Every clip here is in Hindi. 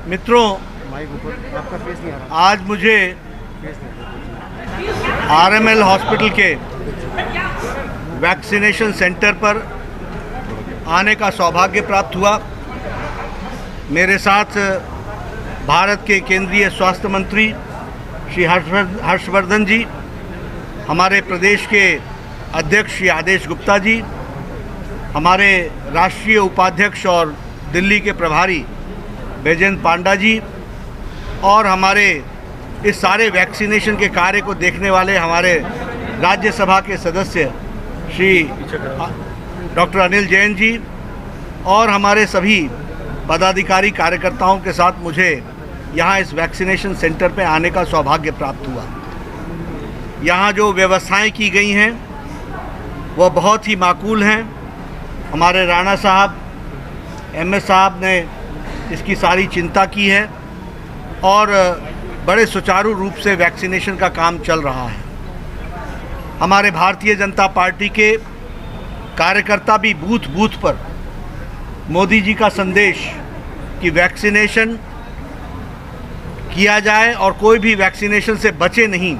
मित्रों, आपका फेस नहीं आ रहा। आज मुझे आरएमएल हॉस्पिटल के वैक्सीनेशन सेंटर पर आने का सौभाग्य प्राप्त हुआ। मेरे साथ भारत के केंद्रीय स्वास्थ्य मंत्री श्री हर्षवर्धन जी, हमारे प्रदेश के अध्यक्ष श्री आदेश गुप्ता जी, हमारे राष्ट्रीय उपाध्यक्ष और दिल्ली के प्रभारी बैजयंत पांडा जी और हमारे इस सारे वैक्सीनेशन के कार्य को देखने वाले हमारे राज्यसभा के सदस्य श्री डॉक्टर अनिल जैन जी और हमारे सभी पदाधिकारी कार्यकर्ताओं के साथ मुझे यहाँ इस वैक्सीनेशन सेंटर पे आने का सौभाग्य प्राप्त हुआ। यहाँ जो व्यवस्थाएं की गई हैं वह बहुत ही माकूल हैं। हमारे राणा साहब, एमएस साहब ने इसकी सारी चिंता की है और बड़े सुचारू रूप से वैक्सीनेशन का काम चल रहा है। हमारे भारतीय जनता पार्टी के कार्यकर्ता भी बूथ बूथ पर मोदी जी का संदेश कि वैक्सीनेशन किया जाए और कोई भी वैक्सीनेशन से बचे नहीं,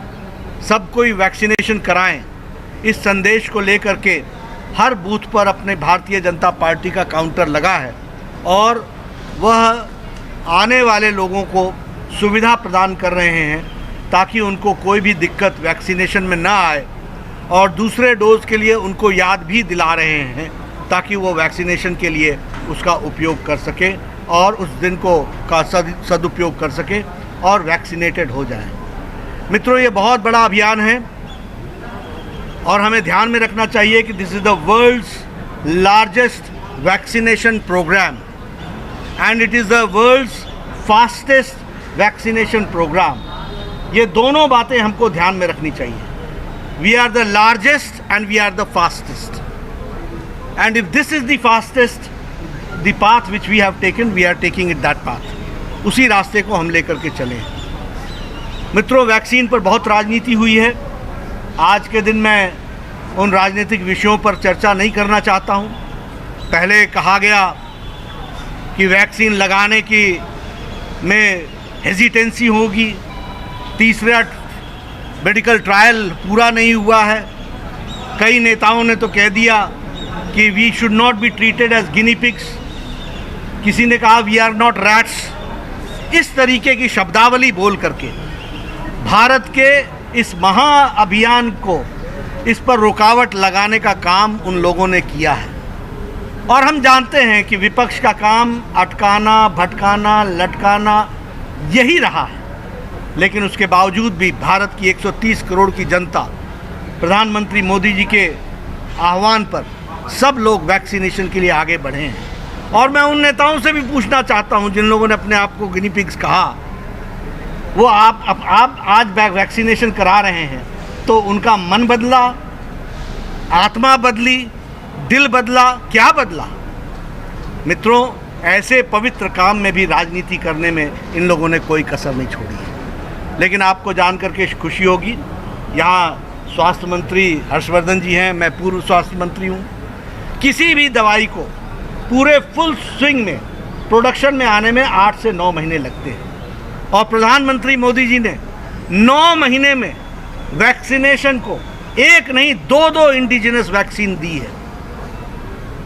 सब कोई वैक्सीनेशन कराएं, इस संदेश को लेकर के हर बूथ पर अपने भारतीय जनता पार्टी का काउंटर लगा है और वह आने वाले लोगों को सुविधा प्रदान कर रहे हैं ताकि उनको कोई भी दिक्कत वैक्सीनेशन में ना आए और दूसरे डोज के लिए उनको याद भी दिला रहे हैं ताकि वो वैक्सीनेशन के लिए उसका उपयोग कर सके और उस दिन को का सदुपयोग कर सके और वैक्सीनेटेड हो जाए। मित्रों, ये बहुत बड़ा अभियान है और हमें ध्यान में रखना चाहिए कि this is the world's largest vaccination programme and it is the world's fastest vaccination programme. ये दोनों बातें हमको ध्यान में रखनी चाहिए। We are the largest and we are the fastest and if this is the fastest the path which we have taken, we are taking it that path. उसी रास्ते को हम लेकर के चले। मित्रों, वैक्सीन पर बहुत राजनीति हुई है। आज के दिन मैं उन राजनीतिक विषयों पर चर्चा नहीं करना चाहता हूं। पहले कहा गया कि वैक्सीन लगाने की में हेजिटेंसी होगी, तीसरा मेडिकल ट्रायल पूरा नहीं हुआ है। कई नेताओं ने तो कह दिया कि we should not be treated as guinea pigs. किसी ने कहा वी आर नॉट रैट्स। इस तरीके की शब्दावली बोल करके भारत के इस महाअभियान को, इस पर रुकावट लगाने का काम उन लोगों ने किया है और हम जानते हैं कि विपक्ष का काम अटकाना, भटकाना, लटकाना यही रहा है। लेकिन उसके बावजूद भी भारत की 130 करोड़ की जनता प्रधानमंत्री मोदी जी के आह्वान पर सब लोग वैक्सीनेशन के लिए आगे बढ़े हैं। और मैं उन नेताओं से भी पूछना चाहता हूं जिन लोगों ने अपने आप को गिनी पिग्स कहा, वो आप आज वैक्सीनेशन करा रहे हैं तो उनका मन बदला, आत्मा बदली, दिल बदला, क्या बदला? मित्रों, ऐसे पवित्र काम में भी राजनीति करने में इन लोगों ने कोई कसर नहीं छोड़ी है। लेकिन आपको जान करके खुशी होगी, यहाँ स्वास्थ्य मंत्री हर्षवर्धन जी हैं, मैं पूर्व स्वास्थ्य मंत्री हूँ। किसी भी दवाई को पूरे फुल स्विंग में प्रोडक्शन में आने में 8 से 9 महीने लगते हैं और प्रधानमंत्री मोदी जी ने 9 महीने में वैक्सीनेशन को एक नहीं 2 इंडिजिनस वैक्सीन दी है।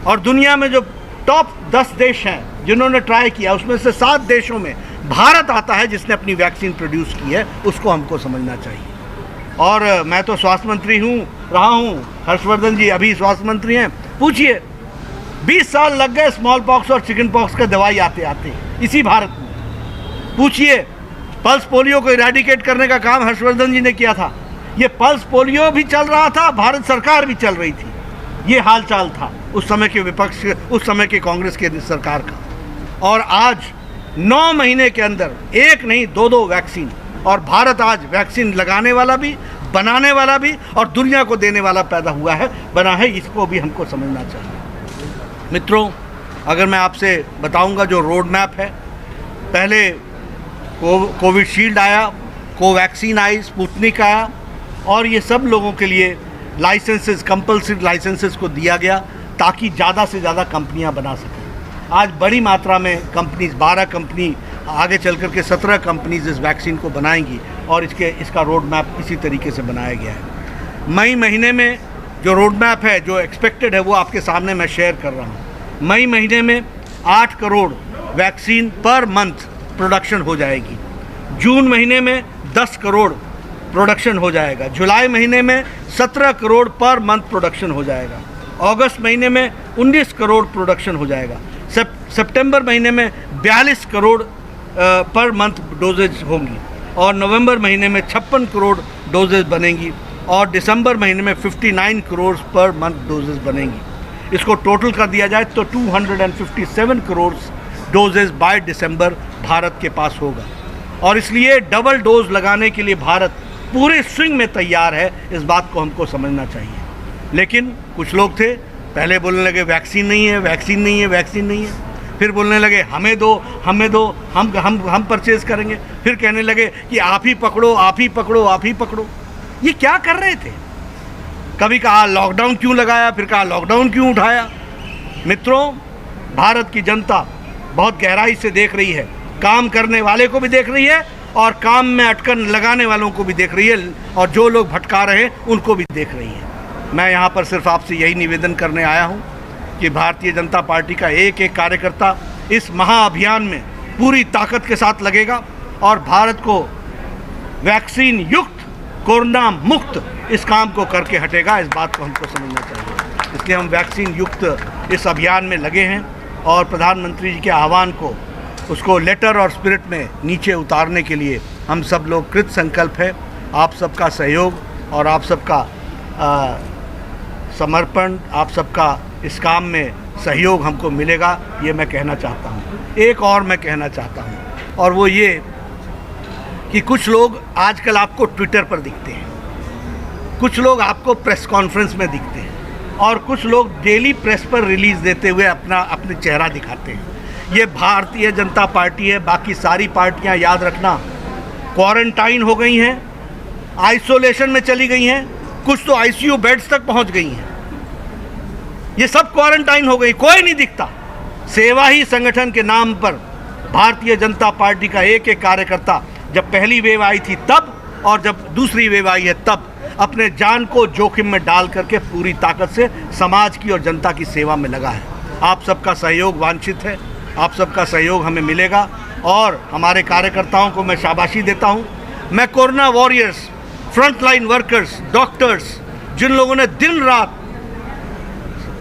और दुनिया में जो टॉप 10 देश हैं जिन्होंने ट्राई किया, उसमें से 7 देशों में भारत आता है जिसने अपनी वैक्सीन प्रोड्यूस की है। उसको हमको समझना चाहिए। और मैं तो स्वास्थ्य मंत्री रहा हूँ, हर्षवर्धन जी अभी स्वास्थ्य मंत्री हैं। पूछिए, 20 साल लग गए स्मॉल पॉक्स और चिकन पॉक्स का दवाई आते आते इसी भारत में। पूछिए, पल्स पोलियो को इरेडिकेट करने का काम हर्षवर्धन जी ने किया था। ये पल्स पोलियो भी चल रहा था, भारत सरकार भी चल रही थी। ये हाल चाल था उस समय के विपक्ष, उस समय के कांग्रेस के सरकार का। और आज 9 महीने के अंदर एक नहीं 2 वैक्सीन, और भारत आज वैक्सीन लगाने वाला भी, बनाने वाला भी और दुनिया को देने वाला पैदा हुआ है, बना है। इसको भी हमको समझना चाहिए। मित्रों, अगर मैं आपसे बताऊंगा जो रोड मैप है, पहले कोविशील्ड आया, कोवैक्सीन आई, स्पुतनिक आया और ये सब लोगों के लिए लाइसेंसेस, कंपल्सरी लाइसेंसेस को दिया गया ताकि ज़्यादा से ज़्यादा कंपनियां बना सकें। आज बड़ी मात्रा में कंपनीज, 12 कंपनी आगे चल कर के 17 कंपनीज इस वैक्सीन को बनाएंगी और इसका रोड मैप इसी तरीके से बनाया गया है। मई महीने में जो रोड मैप है, जो एक्सपेक्टेड है, वो आपके सामने मैं शेयर कर रहा हूँ। मई महीने में 8 crore vaccine per month production हो जाएगी। जून महीने में 10 करोड़ प्रोडक्शन हो जाएगा। जुलाई महीने में 17 करोड़ पर मंथ प्रोडक्शन हो जाएगा। अगस्त महीने में 19 करोड़ प्रोडक्शन हो जाएगा। सितंबर महीने में 42 करोड़ पर मंथ डोजेज होंगी और नवंबर महीने में 56 करोड़ डोजेज बनेंगी और दिसंबर महीने में 59 करोड़ पर मंथ डोजेज बनेंगी। इसको टोटल कर दिया जाए तो 257 crore doses by December Bharat के पास होगा और इसलिए डबल डोज लगाने के लिए भारत पूरे स्विंग में तैयार है। इस बात को हमको समझना चाहिए। लेकिन कुछ लोग थे, पहले बोलने लगे वैक्सीन नहीं है, वैक्सीन नहीं है, वैक्सीन नहीं है। फिर बोलने लगे हमें दो, हमें दो, हम परचेज करेंगे। फिर कहने लगे कि आप ही पकड़ो, आप ही पकड़ो, आप ही पकड़ो। ये क्या कर रहे थे? कभी कहा लॉकडाउन क्यों लगाया, फिर कहा लॉकडाउन क्यों उठाया। मित्रों, भारत की जनता बहुत गहराई से देख रही है, काम करने वाले को भी देख रही है और काम में अटकन लगाने वालों को भी देख रही है और जो लोग भटका रहे हैं उनको भी देख रही है। मैं यहाँ पर सिर्फ आपसे यही निवेदन करने आया हूँ कि भारतीय जनता पार्टी का एक एक कार्यकर्ता इस महाअभियान में पूरी ताकत के साथ लगेगा और भारत को वैक्सीन युक्त, कोरोना मुक्त इस काम को करके हटेगा। इस बात को हमको समझना चाहिए। इसलिए हम वैक्सीन युक्त इस अभियान में लगे हैं और प्रधानमंत्री जी के आह्वान को, उसको लेटर और स्पिरिट में नीचे उतारने के लिए हम सब लोग कृत संकल्प है। आप सबका सहयोग और आप सबका समर्पण, आप सबका इस काम में सहयोग हमको मिलेगा, ये मैं कहना चाहता हूँ। एक और मैं कहना चाहता हूँ और वो ये कि कुछ लोग आजकल आपको ट्विटर पर दिखते हैं, कुछ लोग आपको प्रेस कॉन्फ्रेंस में दिखते हैं और कुछ लोग डेली प्रेस पर रिलीज़ देते हुए अपने चेहरा दिखाते हैं। ये भारतीय जनता पार्टी है। बाकी सारी पार्टियां याद रखना क्वारंटाइन हो गई हैं, आइसोलेशन में चली गई हैं, कुछ तो आईसीयू बेड्स तक पहुंच गई हैं। ये सब क्वारंटाइन हो गई, कोई नहीं दिखता। सेवा ही संगठन के नाम पर भारतीय जनता पार्टी का एक एक कार्यकर्ता जब पहली वेव आई थी तब और जब दूसरी वेव आई है तब अपने जान को जोखिम में डाल करके पूरी ताकत से समाज की और जनता की सेवा में लगा है। आप सबका सहयोग वांछित है, आप सबका सहयोग हमें मिलेगा और हमारे कार्यकर्ताओं को मैं शाबाशी देता हूं। मैं corona warriors, frontline workers, doctors, जिन लोगों ने दिन रात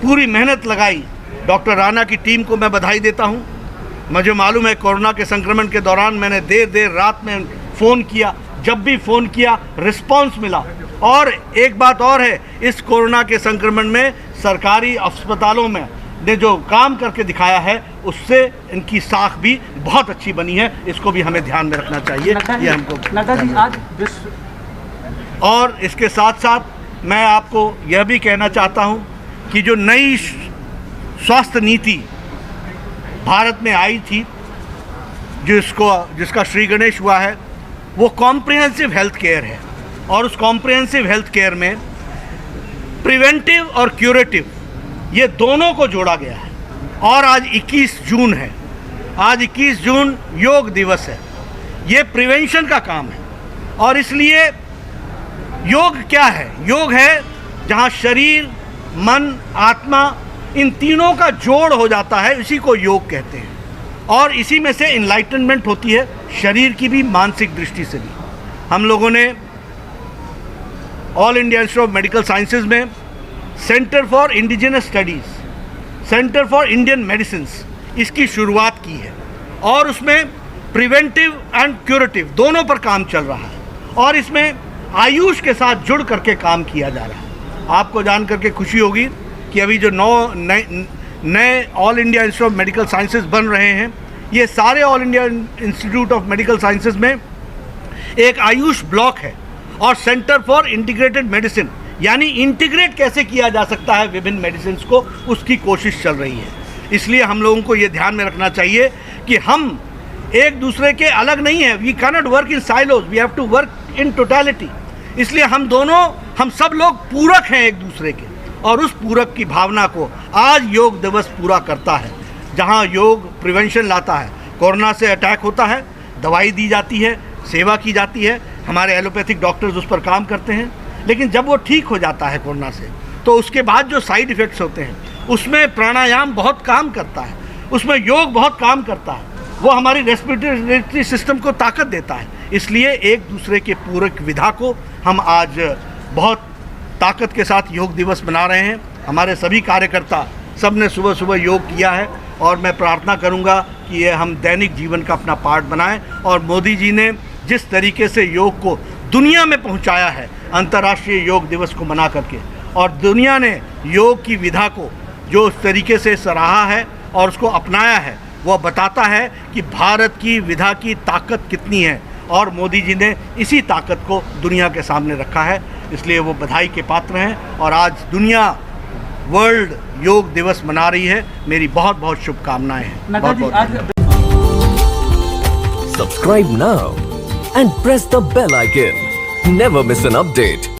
पूरी मेहनत लगाई, डॉक्टर राणा की टीम को मैं बधाई देता हूं। मुझे मालूम है कोरोना के संक्रमण के दौरान मैंने देर रात में फ़ोन किया, जब भी फ़ोन किया रिस्पांस मिला। और एक बात और है, इस कोरोना के संक्रमण में सरकारी अस्पतालों में ने जो काम करके दिखाया है उससे इनकी साख भी बहुत अच्छी बनी है। इसको भी हमें ध्यान में रखना चाहिए। ये हमको नड्डा जी आज और इसके साथ साथ मैं आपको यह भी कहना चाहता हूं कि जो नई स्वास्थ्य नीति भारत में आई थी, जिसका श्री गणेश हुआ है, वो कॉम्प्रिहेंसिव हेल्थ केयर है और उस कॉम्प्रिहेंसिव हेल्थ केयर में प्रिवेंटिव और क्यूरेटिव ये दोनों को जोड़ा गया है। और आज 21 जून है, आज 21 जून योग दिवस है। ये प्रिवेंशन का काम है और इसलिए योग क्या है? योग है जहाँ शरीर, मन, आत्मा इन तीनों का जोड़ हो जाता है, इसी को योग कहते हैं। और इसी में से इनलाइटनमेंट होती है, शरीर की भी, मानसिक दृष्टि से भी। हम लोगों ने all India institute of medical sciences में centre for indigenous studies, centre for Indian medicine, इसकी शुरुआत की है और उसमें प्रिवेंटिव एंड क्यूरेटिव दोनों पर काम चल रहा है और इसमें आयुष के साथ जुड़ करके काम किया जा रहा है। आपको जान करके खुशी होगी कि अभी जो नए all India institute of medical sciences बन रहे हैं, ये सारे all India institute of medical sciences में एक आयुष ब्लॉक है और सेंटर फॉर इंटीग्रेटेड मेडिसिन, यानी इंटीग्रेट कैसे किया जा सकता है विभिन्न मेडिसिन को, उसकी कोशिश चल रही है। इसलिए हम लोगों को ये ध्यान में रखना चाहिए कि हम एक दूसरे के अलग नहीं हैं। We can not work in silos, we have to work in totality. इसलिए हम सब लोग पूरक हैं एक दूसरे के और उस पूरक की भावना को आज योग दिवस पूरा करता है, जहाँ योग प्रिवेंशन लाता है, कोरोना से अटैक होता है, दवाई दी जाती है, सेवा की जाती है, हमारे एलोपैथिक डॉक्टर्स उस पर काम करते हैं। लेकिन जब वो ठीक हो जाता है कोरोना से, तो उसके बाद जो साइड इफ़ेक्ट्स होते हैं उसमें प्राणायाम बहुत काम करता है, उसमें योग बहुत काम करता है, वो हमारी रेस्पिरेटरी सिस्टम को ताकत देता है। इसलिए एक दूसरे के पूरक विधा को हम आज बहुत ताकत के साथ योग दिवस मना रहे हैं। हमारे सभी कार्यकर्ता सब ने सुबह सुबह योग किया है और मैं प्रार्थना करूंगा कि ये हम दैनिक जीवन का अपना पार्ट बनाएं। और मोदी जी ने जिस तरीके से योग को दुनिया में पहुंचाया है अंतर्राष्ट्रीय योग दिवस को मना करके, और दुनिया ने योग की विधा को जो उस तरीके से सराहा है और उसको अपनाया है, वह बताता है कि भारत की विधा की ताकत कितनी है। और मोदी जी ने इसी ताकत को दुनिया के सामने रखा है, इसलिए वो बधाई के पात्र हैं। और आज दुनिया वर्ल्ड योग दिवस मना रही है। मेरी बहुत बहुत शुभकामनाएं हैं। बहुत बहुत Subscribe now and press the bell icon. Never miss an update.